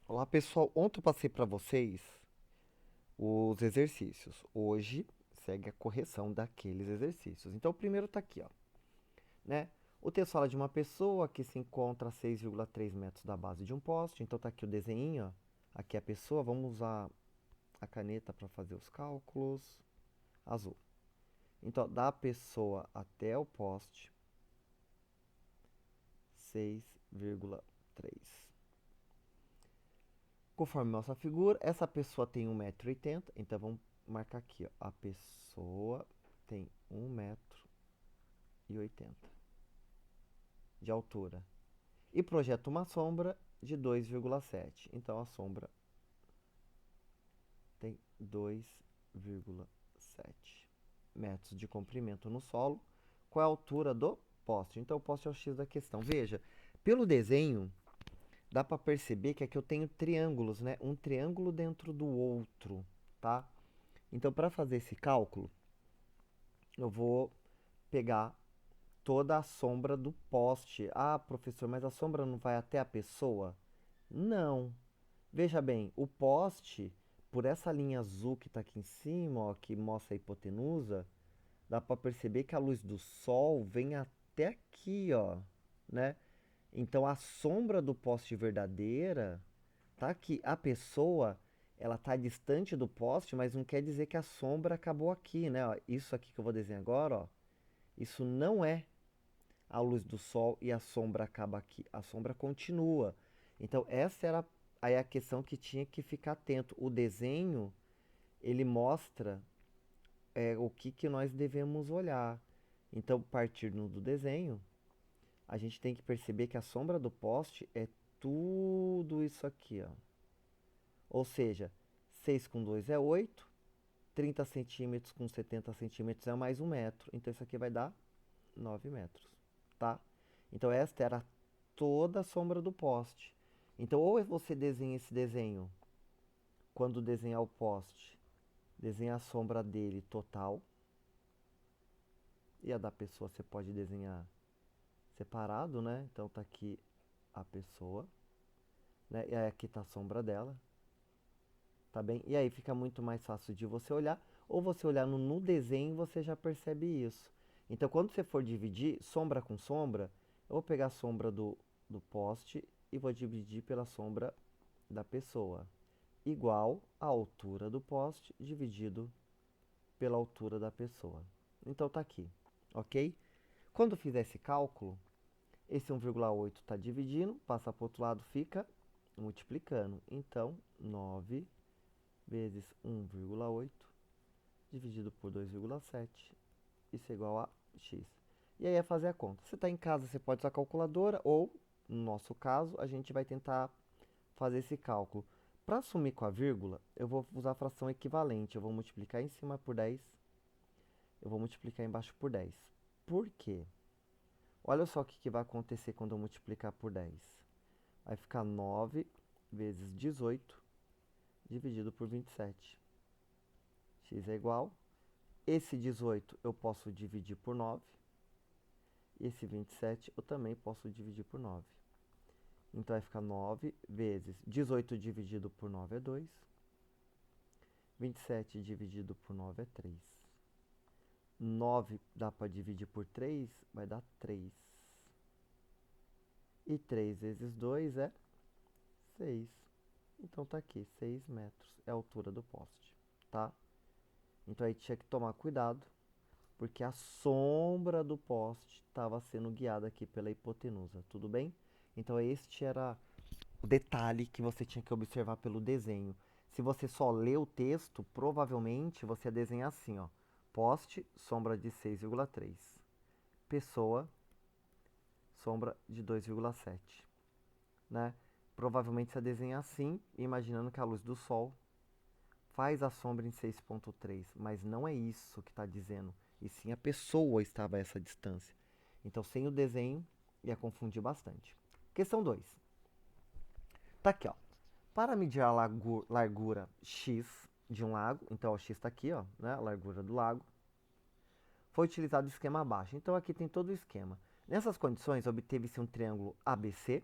Olá pessoal, ontem eu passei para vocês os exercícios. Hoje segue a correção daqueles exercícios. Então o primeiro está aqui, ó, né? O texto fala de uma pessoa que se encontra a 6,3 metros da base de um poste. Então tá aqui o desenho, ó. Aqui é a pessoa. Vamos usar a caneta para fazer os cálculos. Azul. Então da pessoa até o poste, 6,3. Conforme nossa figura, essa pessoa tem 1,80 m. Então vamos marcar aqui, ó. A pessoa tem 1,80 m de altura. E projeta uma sombra de 2,7. Então a sombra tem 2,7 metros de comprimento no solo. Qual é a altura do poste? Então o poste é o X da questão. Veja, pelo desenho, dá para perceber que aqui eu tenho triângulos, né? Um triângulo dentro do outro, tá? Então, para fazer esse cálculo, eu vou pegar toda a sombra do poste. Ah, professor, mas a sombra não vai até a pessoa? Não. Veja bem, o poste, por essa linha azul que está aqui em cima, ó, que mostra a hipotenusa, dá para perceber que a luz do sol vem até aqui, ó, né? Então a sombra do poste verdadeira tá aqui. A pessoa, ela tá distante do poste, mas não quer dizer que a sombra acabou aqui, né? Ó, isso aqui que eu vou desenhar agora, ó, isso não é a luz do sol e a sombra acaba aqui. A sombra continua. Então essa era aí a questão que tinha que ficar atento. O desenho, ele mostra o que nós devemos olhar. Então, partindo do desenho, a gente tem que perceber que a sombra do poste é tudo isso aqui, ó. Ou seja, 6 com 2 é 8, 30 centímetros com 70 centímetros é mais 1 metro. Então isso aqui vai dar 9 metros, tá? Então esta era toda a sombra do poste. Então ou você desenha esse desenho quando desenhar o poste, desenha a sombra dele total. E a da pessoa você pode desenhar separado, né? Então tá aqui a pessoa, né? E aí aqui tá a sombra dela, tá bem? E aí fica muito mais fácil de você olhar, ou você olhar no desenho você já percebe isso. Então quando você for dividir sombra com sombra, eu vou pegar a sombra do poste e vou dividir pela sombra da pessoa, igual a altura do poste dividido pela altura da pessoa. Então tá aqui, ok? Quando fizer esse cálculo, esse 1,8 está dividindo, passa para o outro lado, fica multiplicando. Então, 9 vezes 1,8 dividido por 2,7, isso é igual a x. E aí é fazer a conta. Você está em casa, você pode usar a calculadora, ou, no nosso caso, a gente vai tentar fazer esse cálculo. Para sumir com a vírgula, eu vou usar a fração equivalente. Eu vou multiplicar em cima por 10, eu vou multiplicar embaixo por 10. Por quê? Olha só o que vai acontecer quando eu multiplicar por 10. Vai ficar 9 vezes 18 dividido por 27. X é igual. Esse 18 eu posso dividir por 9. E esse 27 eu também posso dividir por 9. Então vai ficar 9 vezes 18 dividido por 9 é 2. 27 dividido por 9 é 3. 9 dá para dividir por 3, vai dar 3. E 3 vezes 2 é 6. Então tá aqui, 6 metros é a altura do poste, tá? Então aí tinha que tomar cuidado, porque a sombra do poste estava sendo guiada aqui pela hipotenusa, tudo bem? Então este era o detalhe que você tinha que observar pelo desenho. Se você só lê o texto, provavelmente você ia desenhar assim, ó. Poste, sombra de 6,3. Pessoa, sombra de 2,7, né? Provavelmente você ia desenhar assim, imaginando que a luz do sol faz a sombra em 6,3, mas não é isso que está dizendo, e sim a pessoa estava a essa distância. Então, sem o desenho, ia confundir bastante. Questão 2. Tá aqui, ó. Para medir a largura x de um lago, então o x está aqui, ó, né, a largura do lago, foi utilizado o esquema abaixo. Então aqui tem todo o esquema. Nessas condições, obteve-se um triângulo ABC.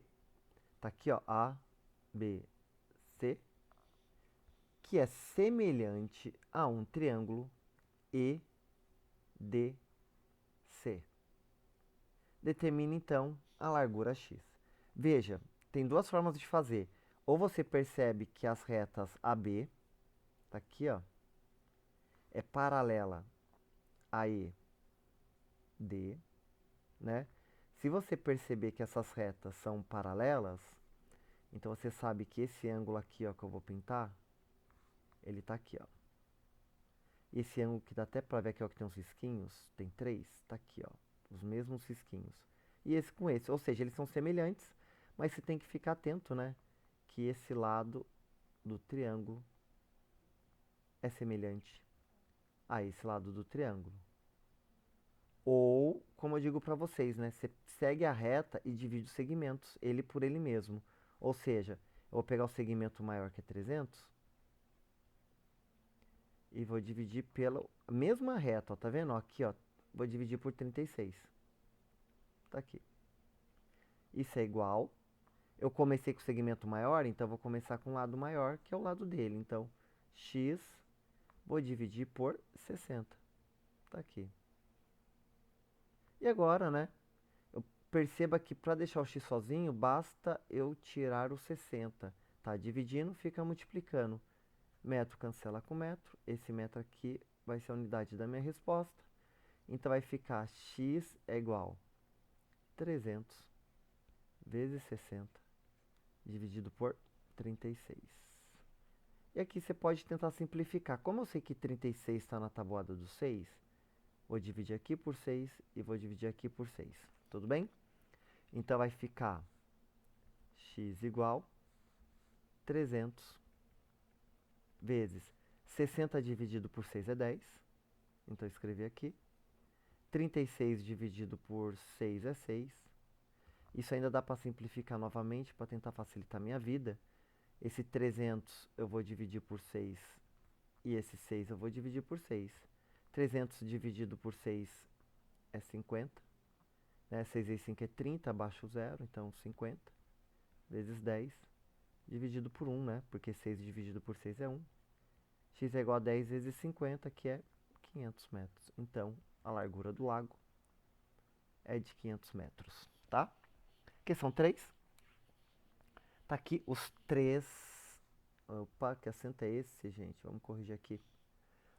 Tá aqui, ó, A, B, ABC, que é semelhante a um triângulo EDC. Determine então a largura x. Veja, tem duas formas de fazer. Ou você percebe que as retas AB, tá aqui, ó, é paralela a ED, né? Se você perceber que essas retas são paralelas, então você sabe que esse ângulo aqui, ó, que eu vou pintar, ele tá aqui, ó. E esse ângulo que dá até pra ver aqui, ó, que tem uns risquinhos, tem 3, tá aqui, ó, os mesmos risquinhos. E esse com esse, ou seja, eles são semelhantes, mas você tem que ficar atento, né, que esse lado do triângulo é semelhante a esse lado do triângulo. Ou, como eu digo para vocês, né, você segue a reta e divide os segmentos, ele por ele mesmo. Ou seja, eu vou pegar o segmento maior, que é 300, e vou dividir pela mesma reta, ó, tá vendo? Ó, aqui, ó, vou dividir por 36. Tá aqui. Isso é igual. Eu comecei com o segmento maior, então eu vou começar com o lado maior, que é o lado dele. Então, x, vou dividir por 60. Tá aqui. E agora, né? Eu perceba que para deixar o x sozinho, basta eu tirar o 60. Tá dividindo, fica multiplicando. Metro cancela com metro. Esse metro aqui vai ser a unidade da minha resposta. Então vai ficar x é igual a 300 vezes 60 dividido por 36. E aqui você pode tentar simplificar. Como eu sei que 36 está na tabuada do 6, vou dividir aqui por 6 e vou dividir aqui por 6. Tudo bem? Então vai ficar x igual a 300 vezes 60 dividido por 6 é 10. Então eu escrevi aqui. 36 dividido por 6 é 6. Isso ainda dá para simplificar novamente para tentar facilitar a minha vida. Esse 300 eu vou dividir por 6 e esse 6 eu vou dividir por 6. 300 dividido por 6 é 50. Né? 6 vezes 5 é 30, abaixo o zero, então 50 vezes 10 dividido por 1, né? Porque 6 dividido por 6 é 1. X é igual a 10 vezes 50, que é 500 metros. Então, a largura do lago é de 500 metros, tá? Questão 3. Tá aqui os três... Opa, que acento é esse, gente? Vamos corrigir aqui.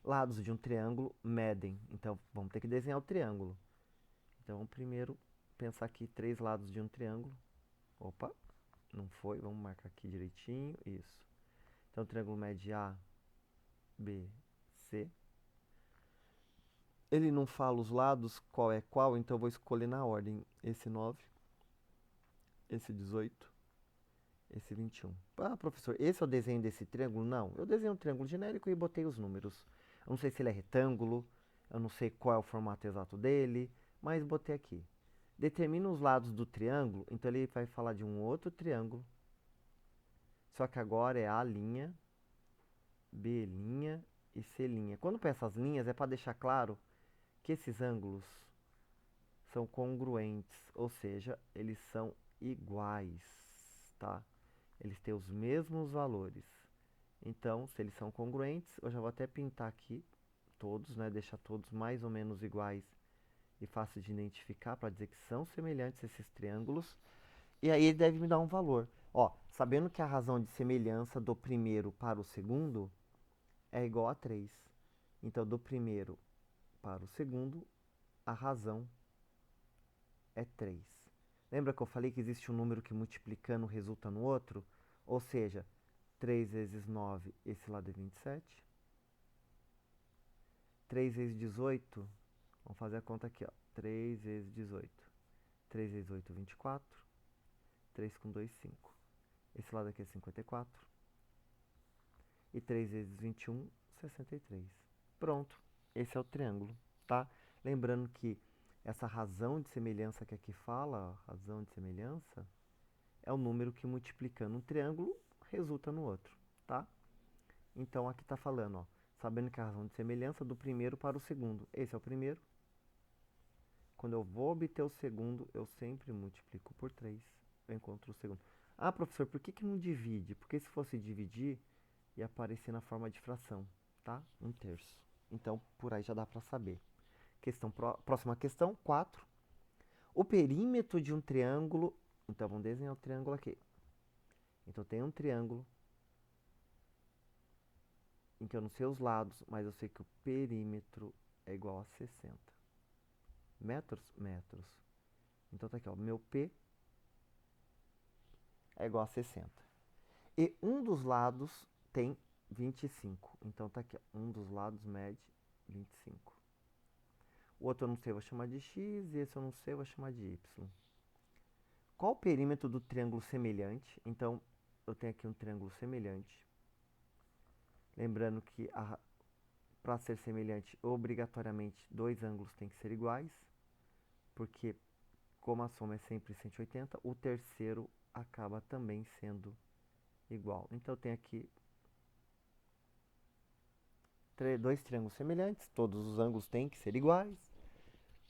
Lados de um triângulo medem. Então, vamos ter que desenhar o triângulo. Então, vamos primeiro pensar aqui 3 lados de um triângulo. Opa, não foi. Vamos marcar aqui direitinho. Isso. Então, o triângulo mede A, B, C. Ele não fala os lados, qual é qual, então eu vou escolher na ordem. Esse 9, esse 18, esse 21. Ah, professor, esse é o desenho desse triângulo? Não, eu desenhei um triângulo genérico e botei os números. Eu não sei se ele é retângulo, eu não sei qual é o formato exato dele, mas botei aqui. Determina os lados do triângulo, então ele vai falar de um outro triângulo. Só que agora é A', B' e C'. Quando peço as linhas é para deixar claro que esses ângulos são congruentes, ou seja, eles são iguais, tá? Eles têm os mesmos valores. Então, se eles são congruentes, eu já vou até pintar aqui todos, né? Deixar todos mais ou menos iguais e fácil de identificar para dizer que são semelhantes esses triângulos. E aí ele deve me dar um valor. Ó, sabendo que a razão de semelhança do primeiro para o segundo é igual a 3. Então, do primeiro para o segundo, a razão é 3. Lembra que eu falei que existe um número que multiplicando resulta no outro? Ou seja, 3 vezes 9, esse lado é 27. 3 vezes 18, vamos fazer a conta aqui, ó. 3 vezes 18. 3 vezes 8, 24. 3 com 2, 5. Esse lado aqui é 54. E 3 vezes 21, 63. Pronto, esse é o triângulo, tá? Lembrando que essa razão de semelhança que aqui fala, ó, razão de semelhança, é o número que multiplicando um triângulo resulta no outro, tá? Então aqui está falando, ó, sabendo que a razão de semelhança do primeiro para o segundo. Esse é o primeiro. Quando eu vou obter o segundo, eu sempre multiplico por 3. Eu encontro o segundo. Ah, professor, por que que não divide? Porque se fosse dividir, ia aparecer na forma de fração, tá? 1/3. Então, por aí já dá para saber. Próxima questão, 4. O perímetro de um triângulo... Então, vamos desenhar o triângulo aqui. Então, tem um triângulo em que eu não sei os lados, mas eu sei que o perímetro é igual a 60. Metros? Metros. Então, tá aqui, ó. Meu P é igual a 60. E um dos lados tem 25. Então, tá aqui, ó. Um dos lados mede 25. O outro eu não sei, eu vou chamar de x. E esse eu não sei, eu vou chamar de y. Qual o perímetro do triângulo semelhante? Então, eu tenho aqui um triângulo semelhante. Lembrando que para ser semelhante, obrigatoriamente, dois ângulos têm que ser iguais. Porque, como a soma é sempre 180, o terceiro acaba também sendo igual. Então, eu tenho aqui dois triângulos semelhantes, todos os ângulos têm que ser iguais.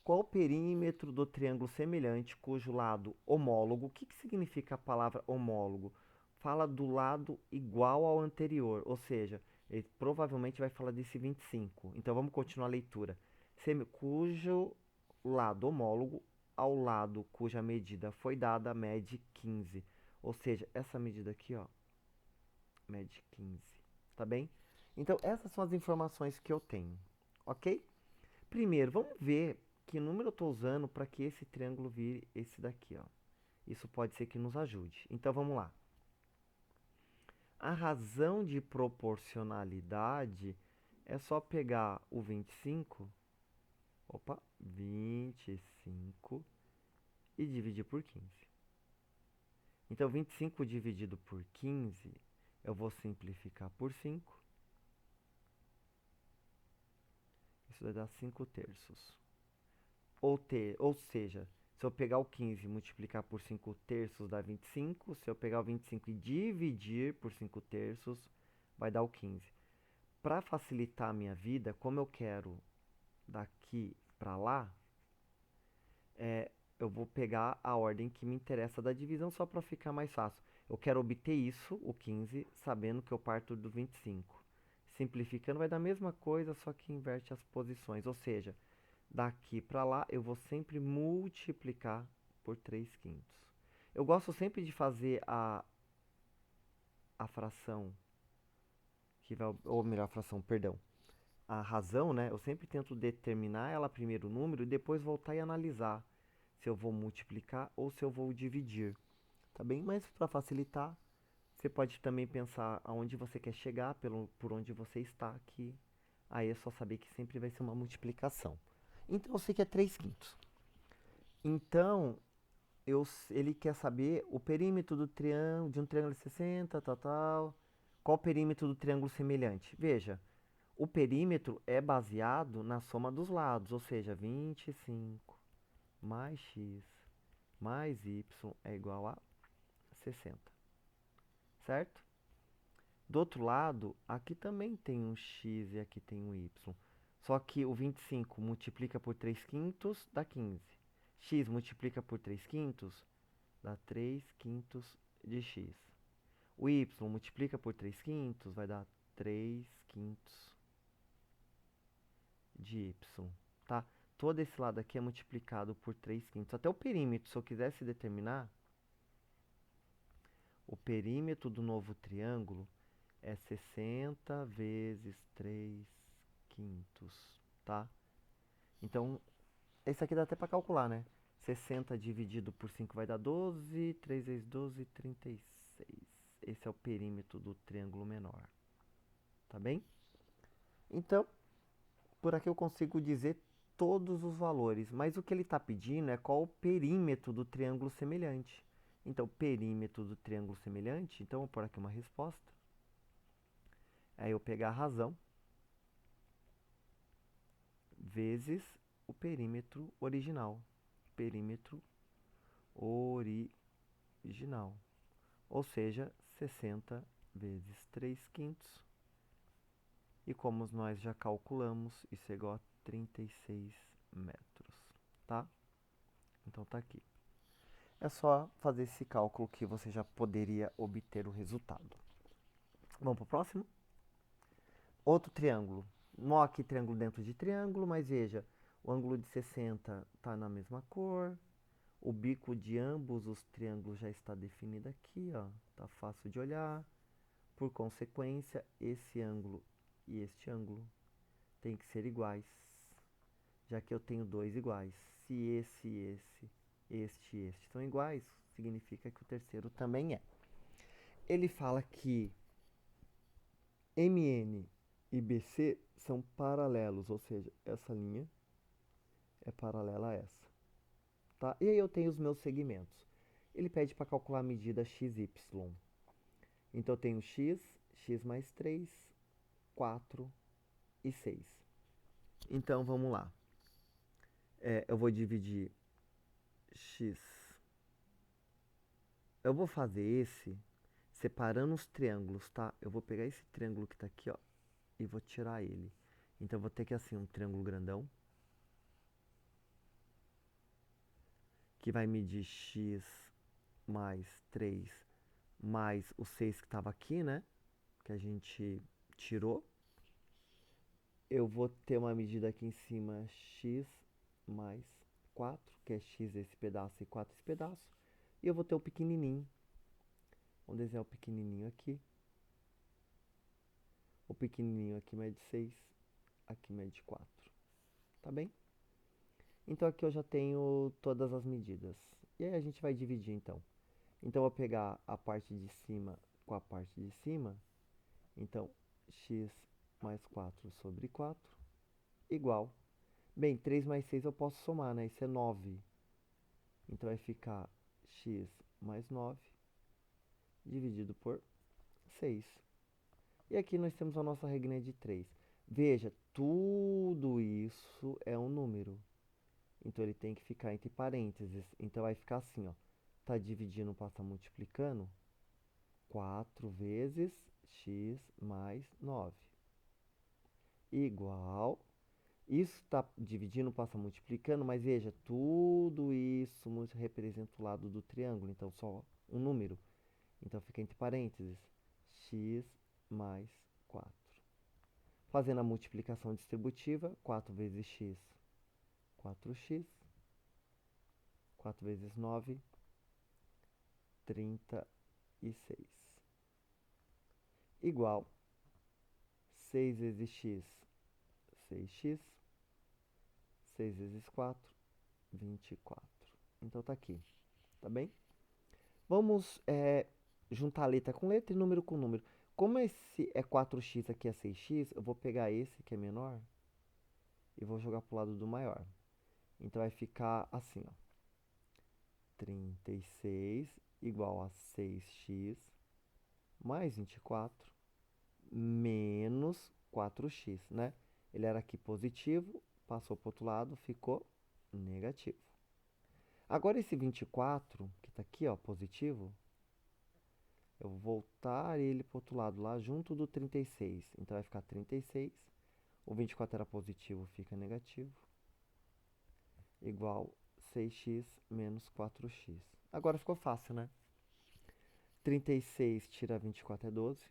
Qual o perímetro do triângulo semelhante cujo lado homólogo? O que que significa a palavra homólogo? Fala do lado igual ao anterior, ou seja, ele provavelmente vai falar desse 25. Então vamos continuar a leitura. Cujo lado homólogo ao lado cuja medida foi dada mede 15. Ou seja, essa medida aqui, ó, mede 15. Tá bem? Então essas são as informações que eu tenho, ok? Primeiro, vamos ver que número eu estou usando para que esse triângulo vire esse daqui, ó. Isso pode ser que nos ajude. Então, vamos lá. A razão de proporcionalidade é só pegar o 25, opa, 25 e dividir por 15. Então, 25 dividido por 15, eu vou simplificar por 5. Isso vai dar 5/3. Ou seja, se eu pegar o 15 e multiplicar por 5/3 dá 25. Se eu pegar o 25 e dividir por 5/3, vai dar o 15. Para facilitar a minha vida, como eu quero daqui para lá, eu vou pegar a ordem que me interessa da divisão só para ficar mais fácil. Eu quero obter isso, o 15, sabendo que eu parto do 25. Simplificando vai dar a mesma coisa, só que inverte as posições. Ou seja, daqui para lá, eu vou sempre multiplicar por 3/5. Eu gosto sempre de fazer a fração, ou melhor, a fração, perdão. A razão, né? Eu sempre tento determinar ela primeiro o número e depois voltar e analisar se eu vou multiplicar ou se eu vou dividir. Tá bem? Mas para facilitar, você pode também pensar aonde você quer chegar, por onde você está, que aí é só saber que sempre vai ser uma multiplicação. Então eu sei que é 3/5. Então, ele quer saber o perímetro do triângulo, de um triângulo de 60, tal, tal. Qual o perímetro do triângulo semelhante? Veja, o perímetro é baseado na soma dos lados, ou seja, 25 mais x mais y é igual a 60, certo? Do outro lado, aqui também tem um x e aqui tem um y. Só que o 25 multiplica por 3/5 dá 15. X multiplica por 3/5 dá 3/5 de x. O y multiplica por 3/5 vai dar 3/5 de y, tá? Todo esse lado aqui é multiplicado por 3/5. Até o perímetro, se eu quisesse determinar, o perímetro do novo triângulo é 60 vezes 3/5, tá? Então, esse aqui dá até para calcular, né? 60 dividido por 5 vai dar 12, 3 vezes 12, 36. Esse é o perímetro do triângulo menor, tá bem? Então, por aqui eu consigo dizer todos os valores, mas o que ele está pedindo é qual o perímetro do triângulo semelhante. Então, perímetro do triângulo semelhante, então eu vou pôr aqui uma resposta. Aí eu pegar a razão vezes o perímetro original. Perímetro original. Ou seja, 60 vezes 3/5. E como nós já calculamos, isso é igual a 36 metros, tá? Então tá aqui. É só fazer esse cálculo que você já poderia obter o resultado. Vamos para o próximo? Outro triângulo. Nó aqui, triângulo dentro de triângulo, mas veja, o ângulo de 60 está na mesma cor. O bico de ambos os triângulos já está definido aqui, ó. Tá fácil de olhar. Por consequência, esse ângulo e este ângulo têm que ser iguais, já que eu tenho dois iguais. Se este e este são iguais, significa que o terceiro também é. Ele fala que MN e BC são paralelos, ou seja, essa linha é paralela a essa. Tá? E aí eu tenho os meus segmentos. Ele pede para calcular a medida XY. Então eu tenho x mais 3, 4 e 6. Então vamos lá. Eu vou dividir x. Eu vou fazer esse separando os triângulos, tá? Eu vou pegar esse triângulo que tá aqui, ó, e vou tirar ele. Então eu vou ter que assim um triângulo grandão que vai medir x mais 3 mais o 6 que estava aqui, né? Que a gente tirou. Eu vou ter uma medida aqui em cima, x mais 4, que é x esse pedaço e 4 esse pedaço. E eu vou ter o pequenininho. Vamos desenhar o pequenininho aqui. O pequenininho aqui mede 6, aqui mede 4. Tá bem? Então aqui eu já tenho todas as medidas. E aí a gente vai dividir então. Então eu vou pegar a parte de cima com a parte de cima. Então x mais 4 sobre 4 igual. Bem, 3 mais 6 eu posso somar, né? Isso é 9. Então vai ficar x mais 9 dividido por 6. E aqui nós temos a nossa regrinha de 3. Veja, tudo isso é um número. Então ele tem que ficar entre parênteses. Então vai ficar assim, ó. Tá dividindo, passa multiplicando. 4 vezes x mais 9. Igual. Isso está dividindo, passa multiplicando, mas veja, tudo isso representa o lado do triângulo. Então só um número. Então fica entre parênteses. X mais 4. Fazendo a multiplicação distributiva, 4 vezes x, 4x. 4 vezes 9, 36. Igual 6 vezes x, 6x. 6 vezes 4, 24. Então tá aqui, tá bem? Vamos juntar letra com letra e número com número. Como esse é 4x, aqui é 6x, eu vou pegar esse que é menor e vou jogar pro lado do maior. Então vai ficar assim, ó. 36 igual a 6x mais 24 menos 4x, né? Ele era aqui positivo, passou para o outro lado, ficou negativo. Agora esse 24, que está aqui, ó, positivo, eu vou voltar ele para o outro lado, lá junto do 36. Então vai ficar 36. O 24 era positivo, fica negativo. Igual 6x menos 4x. Agora ficou fácil, né? 36 tira 24 é 12.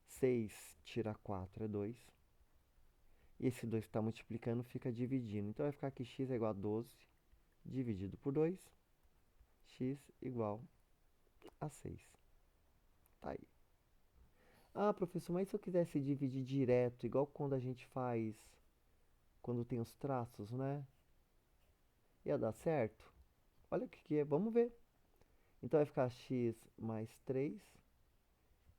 6 tira 4 é 2. E esse 2 que está multiplicando fica dividindo. Então vai ficar que x é igual a 12 dividido por 2. X igual a 6. Tá aí. Ah, professor, mas se eu quisesse dividir direto, igual quando a gente faz, quando tem os traços, né? Ia dar certo? Olha o que que é, vamos ver. Então vai ficar x mais 3,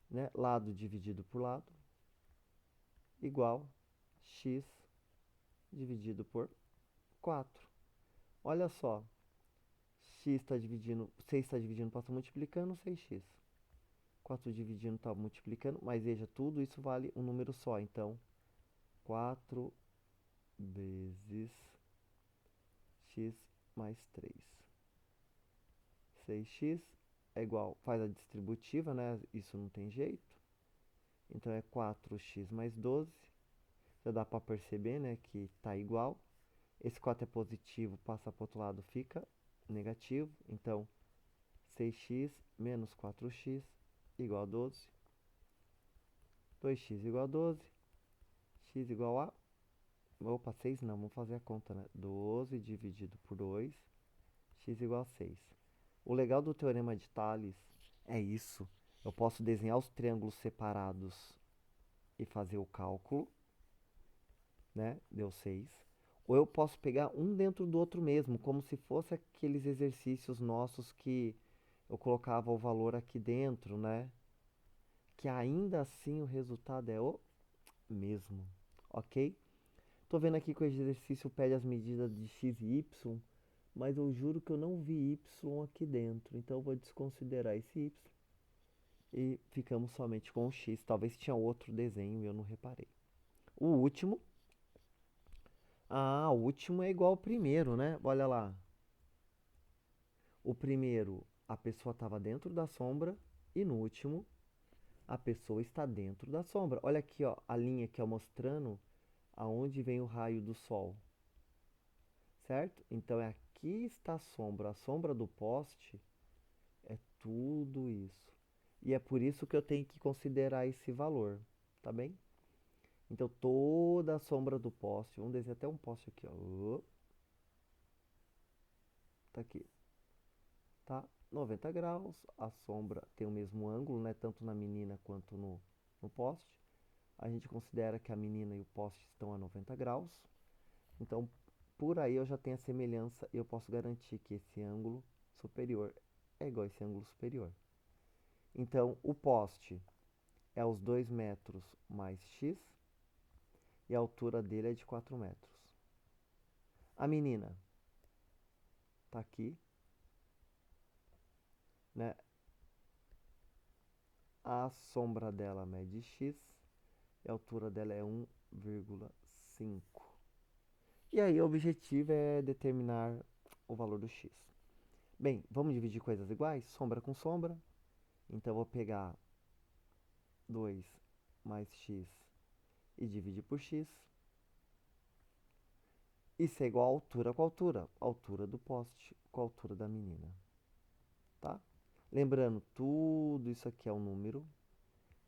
né? Lado dividido por lado, igual x dividido por 4. Olha só, x está dividindo, 6 está dividindo, passa multiplicando, 6x. 4 dividindo está multiplicando, mas veja, tudo isso vale um número só. Então, 4 vezes x mais 3. 6x é igual, faz a distributiva, né? Isso não tem jeito. Então, é 4x mais 12. Já dá para perceber, né, que está igual. Esse 4 é positivo, passa para o outro lado, fica negativo. Então, 6x menos 4x igual a 12. 2x igual a 12. X igual a... Opa, 6 não, vamos fazer a conta, né? 12 dividido por 2, x igual a 6. O legal do teorema de Tales é isso. Eu posso desenhar os triângulos separados e fazer o cálculo, né? Deu 6. Ou eu posso pegar um dentro do outro mesmo, como se fosse aqueles exercícios nossos que eu colocava o valor aqui dentro, né? Que ainda assim o resultado é o mesmo, ok? Tô vendo aqui que o exercício pede as medidas de x e y, mas eu juro que eu não vi y aqui dentro, então eu vou desconsiderar esse y e ficamos somente com o x. Talvez tinha outro desenho e eu não reparei. O último. Ah, o último é igual ao primeiro, né? Olha lá. O primeiro, a pessoa estava dentro da sombra e no último, a pessoa está dentro da sombra. Olha aqui, ó, a linha aqui, ó, mostrando aonde vem o raio do sol. Certo? Então, aqui está a sombra do poste é tudo isso. E é por isso que eu tenho que considerar esse valor, tá bem? Então, toda a sombra do poste, vamos desenhar até um poste aqui, ó. Tá aqui, tá? 90 graus, a sombra tem o mesmo ângulo, né? Tanto na menina quanto no poste. A gente considera que a menina e o poste estão a 90 graus. Então, por aí eu já tenho a semelhança e eu posso garantir que esse ângulo superior é igual a esse ângulo superior. Então, o poste é os 2 metros mais x e a altura dele é de 4 metros. A menina está aqui, né? A sombra dela mede x e a altura dela é 1,5. E aí o objetivo é determinar o valor do x. Bem, vamos dividir coisas iguais? Sombra com sombra. Então, eu vou pegar 2 mais x e dividir por x. Isso é igual a altura com altura. Altura do poste com a altura da menina. Tá? Lembrando, tudo isso aqui é um número.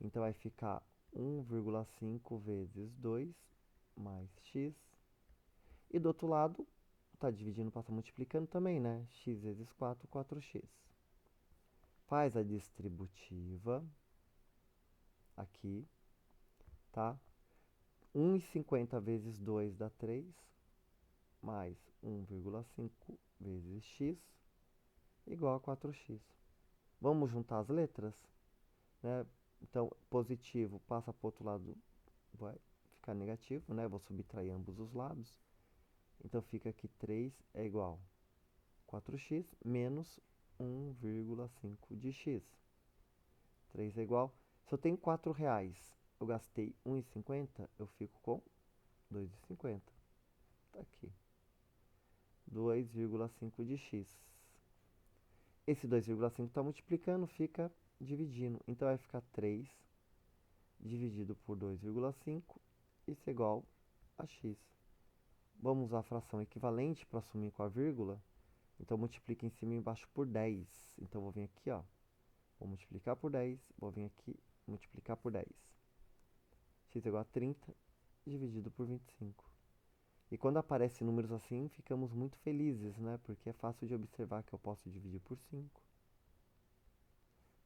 Então, vai ficar 1,5 vezes 2 mais x. E do outro lado, tá dividindo, passa multiplicando também, né? X vezes 4, 4x. Faz a distributiva aqui, tá? 1,50 vezes 2 dá 3, mais 1,5 vezes x igual a 4x. Vamos juntar as letras, né? Então, positivo passa para o outro lado, vai ficar negativo, né? Vou subtrair ambos os lados. Então, fica que 3 é igual a 4x menos 1,5 de x. 3 é igual. Se eu tenho 4 reais, eu gastei 1,50, eu fico com 2,50. Tá aqui. 2,5 de x. Esse 2,5 está multiplicando, fica dividindo. Então, vai ficar 3 dividido por 2,5. Isso é igual a x. Vamos usar a fração equivalente para assumir com a vírgula. Então, multiplica em cima e embaixo por 10. Então, vou vir aqui, ó. Vou multiplicar por 10. Vou vir aqui, multiplicar por 10. X é igual a 30 dividido por 25. E quando aparecem números assim, ficamos muito felizes, né? Porque é fácil de observar que eu posso dividir por 5.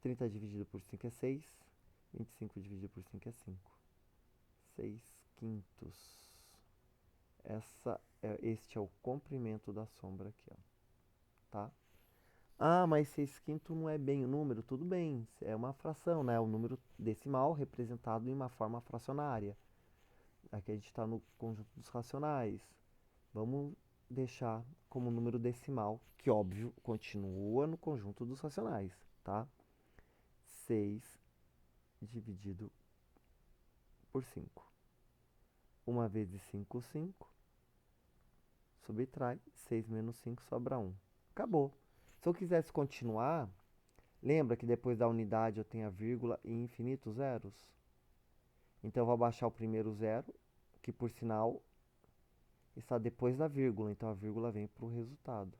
30 dividido por 5 é 6. 25 dividido por 5 é 5. 6 quintos. Este é o comprimento da sombra aqui, ó. Tá? Ah, mas 6 quintos não é bem o número? Tudo bem, é uma fração, né? O número decimal representado em uma forma fracionária. Aqui a gente está no conjunto dos racionais. Vamos deixar como número decimal, que óbvio continua no conjunto dos racionais, tá? 6 dividido por 5. 1 vezes 5, 5. Subtrai, 6 menos 5 sobra 1. Acabou. Se eu quisesse continuar, lembra que depois da unidade eu tenho a vírgula e infinitos zeros? Então eu vou abaixar o primeiro zero, que por sinal está depois da vírgula, então a vírgula vem para o resultado.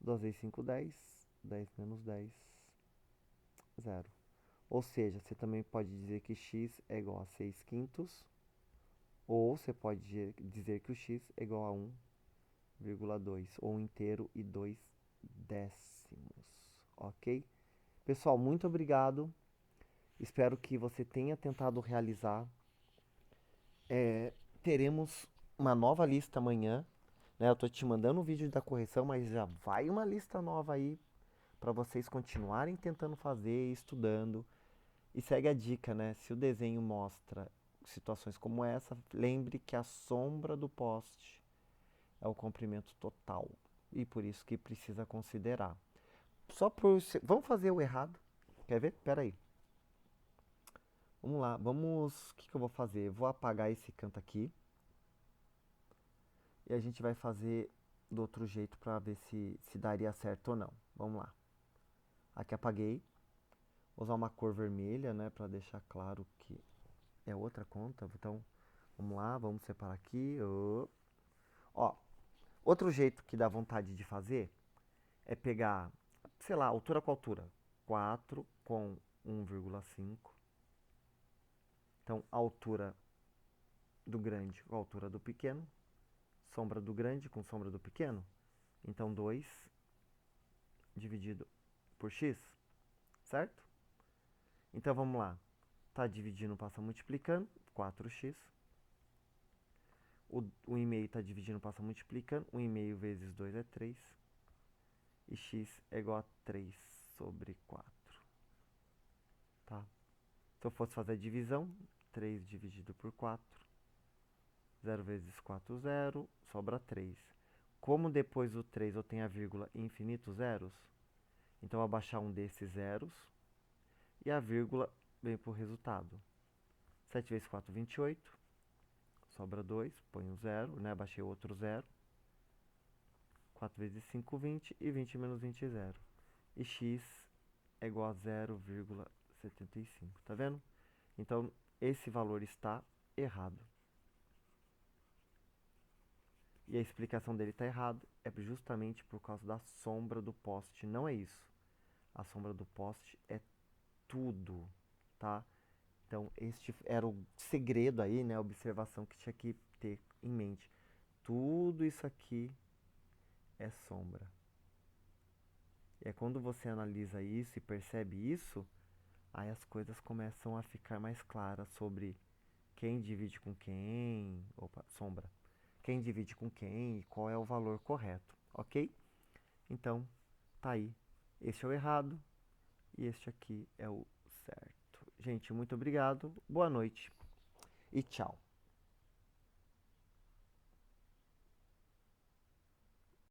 2 vezes 5, 10. 10 menos 10, 0. Ou seja, você também pode dizer que x é igual a 6 quintos. Ou você pode dizer que o x é igual a 1,2. Ou 1 inteiro e 2 décimos. Ok? Pessoal, muito obrigado. Espero que você tenha tentado realizar. Teremos uma nova lista amanhã. Né? Eu tô te mandando um vídeo da correção, mas já vai uma lista nova aí para vocês continuarem tentando fazer, estudando. E segue a dica, né? Se o desenho mostra situações como essa, lembre que a sombra do poste é o comprimento total. E por isso que precisa considerar. Vamos fazer o errado. Quer ver? Pera aí. Vamos lá. O que eu vou fazer? Vou apagar esse canto aqui. E a gente vai fazer do outro jeito para ver se daria certo ou não. Vamos lá. Aqui apaguei. Vou usar uma cor vermelha, né, para deixar claro que é outra conta. Então, vamos lá, vamos separar aqui. Ó, outro jeito que dá vontade de fazer é pegar, sei lá, altura com altura. 4 com 1,5. Então, a altura do grande com a altura do pequeno. Sombra do grande com sombra do pequeno. Então, 2 dividido por x, certo? Então, vamos lá. Tá dividindo, passa multiplicando. 4x. O 1,5 está dividindo, passa multiplicando. 1,5 vezes 2 é 3. E x é igual a 3 sobre 4. Tá? Se eu fosse fazer a divisão, 3 dividido por 4. 0 vezes 4, 0. Sobra 3. Como depois do 3 eu tenho a vírgula e infinitos zeros, então eu vou abaixar um desses zeros. E a vírgula vem para o resultado. 7 vezes 4, 28. Sobra 2, põe um 0, né? Abaixei outro 0. 4 vezes 5, 20. E 20 menos 20, 0. E x é igual a 0,75. Tá vendo? Então, esse valor está errado. E a explicação dele está errada é justamente por causa da sombra do poste. Não é isso. A sombra do poste é tudo, tá? Então, este era o segredo aí, né? A observação que tinha que ter em mente. Tudo isso aqui é sombra. E é quando você analisa isso e percebe isso, aí as coisas começam a ficar mais claras sobre quem divide com quem, opa, sombra, quem divide com quem e qual é o valor correto, ok? Então, tá aí. Este é o errado e este aqui é o certo. Gente, muito obrigado, boa noite e tchau.